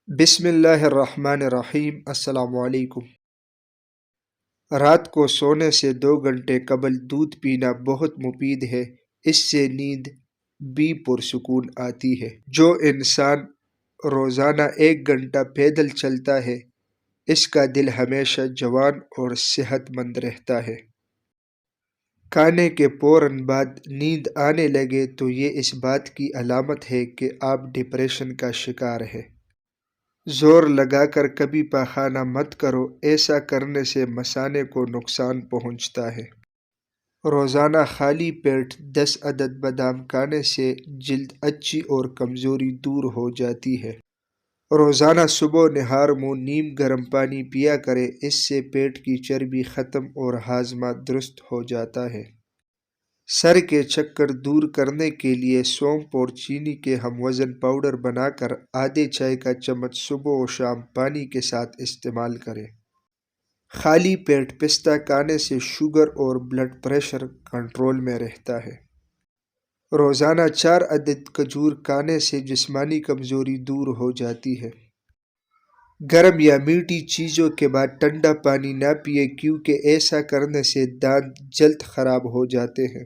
بسم اللہ الرحمن الرحیم۔ السلام علیکم۔ رات کو سونے سے 2 گھنٹے قبل دودھ پینا بہت مفید ہے۔ اس سے نیند بھی پرسکون آتی ہے۔ جو انسان روزانہ 1 گھنٹہ پیدل چلتا ہے اس کا دل ہمیشہ جوان اور صحت مند رہتا ہے۔ کھانے کے فوراً بعد نیند آنے لگے تو یہ اس بات کی علامت ہے کہ آپ ڈپریشن کا شکار ہے۔ زور لگا کر کبھی پاخانہ مت کرو، ایسا کرنے سے مثانے کو نقصان پہنچتا ہے۔ روزانہ خالی پیٹ 10 عدد بادام کھانے سے جلد اچھی اور کمزوری دور ہو جاتی ہے۔ روزانہ صبح نہار منہ نیم گرم پانی پیا کرے، اس سے پیٹ کی چربی ختم اور ہاضمہ درست ہو جاتا ہے۔ سر کے چکر دور کرنے کے لیے سونف اور چینی کے ہم وزن پاؤڈر بنا کر آدھے چائے کا چمچ صبح و شام پانی کے ساتھ استعمال کریں۔ خالی پیٹ پستہ کھانے سے شوگر اور بلڈ پریشر کنٹرول میں رہتا ہے۔ روزانہ 4 عدد کھجور کھانے سے جسمانی کمزوری دور ہو جاتی ہے۔ گرم یا میٹھی چیزوں کے بعد ٹھنڈا پانی نہ پیے، کیونکہ ایسا کرنے سے دانت جلد خراب ہو جاتے ہیں۔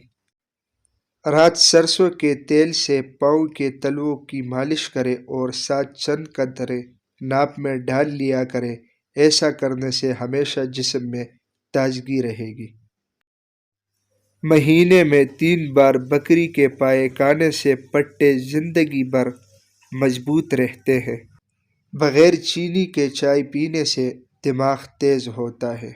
رات سرسوں کے تیل سے پاؤں کے تلووں کی مالش کرے اور ساتھ چند قطرے ناک میں ڈال لیا کرے، ایسا کرنے سے ہمیشہ جسم میں تازگی رہے گی۔ مہینے میں 3 بار بکری کے پائے کھانے سے پٹے زندگی بھر مضبوط رہتے ہیں۔ بغیر چینی کے چائے پینے سے دماغ تیز ہوتا ہے۔